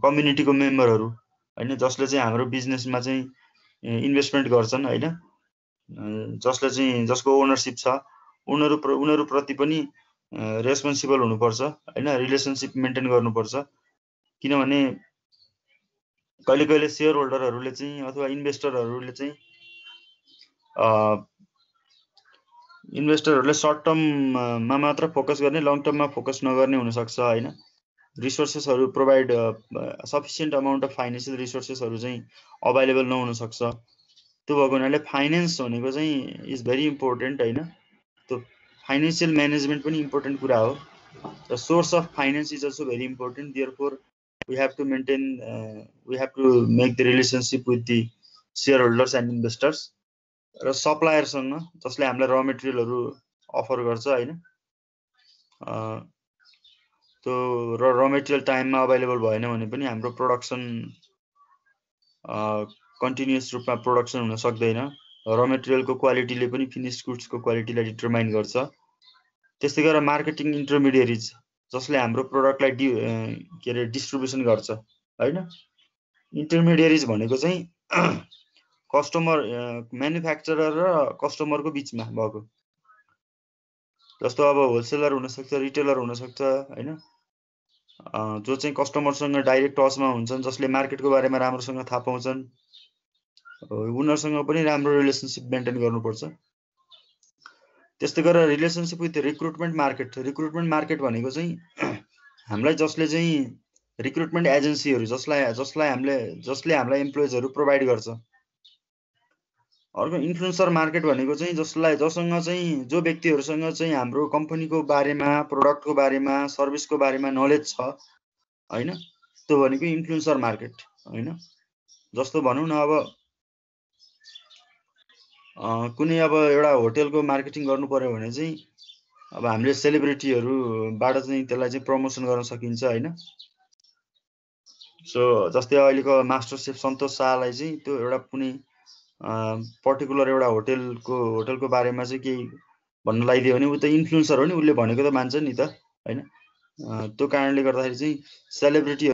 कम्युनिटीको मेम्बरहरू होइन, जसले चाहिँ हाम्रो बिजनेसमा चाहिँ इन्भेस्टमेन्ट गर्छन् होइन, जसको ओनरसिप छ, उनीहरूप्रति पनि रेस्पोन्सिबल हुनुपर्छ होइन, रिलेसनसिप मेन्टेन गर्नुपर्छ। किनभने कहिले कहिले सेयर होल्डरहरूले चाहिँ अथवा इन्भेस्टरहरूले सर्ट टर्ममा मात्र फोकस गर्ने, लङ टर्ममा फोकस नगर्ने हुनसक्छ होइन। रिसोर्सेसहरू provide sufficient amount of financial रिसोर्सेसहरू चाहिँ अभाइलेबल नहुन सक्छ। त्यो भएको हुनाले फाइनेन्स भनेको चाहिँ इज भेरी इम्पोर्टेन्ट होइन। त्यो फाइनेन्सियल म्यानेजमेन्ट पनि इम्पोर्टेन्ट कुरा हो। The source of finance is also very important. Therefore we have to make the relationship with the shareholders and investors र सप्लायरसँग, जसले हामीलाई र मेटेरियलहरू अफर गर्छ होइन। त्यो र मेटेरियल टाइममा अभाइलेबल भएन भने पनि हाम्रो प्रोडक्सन कन्टिन्युस रूपमा प्रोडक्सन हुन सक्दैन। र मेटेरियलको क्वालिटीले पनि फिनिस्ड गुड्सको क्वालिटीलाई डिटरमाइन गर्छ। त्यस्तै गरेर मार्केटिङ इन्टरमिडिएरिज, जसले हाम्रो प्रोडक्टलाई डिस्ट्रिब्युसन गर्छ होइन। इन्टरमिडिएरिज भनेको चाहिँ कस्टमर, म्यानुफ्याक्चरर र कस्टमरको बिचमा भएको, जस्तो अब होलसेलर हुनसक्छ, रिटेलर हुनसक्छ होइन, जो चाहिँ कस्टमरसँग डाइरेक्ट टचमा हुन्छन्, जसले मार्केटको बारेमा राम्रोसँग थाहा पाउँछन्, उनीहरूसँग पनि राम्रो रिलेसनसिप मेन्टेन गर्नुपर्छ। त्यस्तै गरेर रिलेसनसिप विथ रिक्रुटमेन्ट मार्केट भनेको चाहिँ हामीलाई जसले चाहिँ रिक्रुटमेन्ट एजेन्सीहरू जसले हामीलाई एम्प्लोइजहरू प्रोभाइड गर्छ। अर्को इन्फ्लुएन्सर मार्केट भनेको चाहिँ जसँग चाहिँ जो व्यक्तिहरूसँग चाहिँ हाम्रो कम्पनीको बारेमा, प्रोडक्टको बारेमा, सर्भिसको बारेमा नलेज छ हैन, त्यो भनेको इन्फ्लुएन्सर मार्केट हैन। जस्तो भनौँ न अब कुनै अब एउटा होटलको मार्केटिङ गर्नु पर्यो भने चाहिँ अब हामीले सेलिब्रिटीहरूबाट चाहिँ त्यसलाई चाहिँ प्रमोसन गर्न सकिन्छ हैन। सो जस्तै अहिलेको मास्टर सेफ सन्तोष शाहलाई चाहिँ त्यो एउटा कुनै पर्टिकुलर एउटा होटलको बारेमा चाहिँ केही भन्न लगाइदियो भने ऊ त इन्फ्लुएन्सर हो नि, उसले भनेको त मान्छ नि त हैन। त्यो कारणले गर्दाखेरि चाहिँ सेलिब्रिटी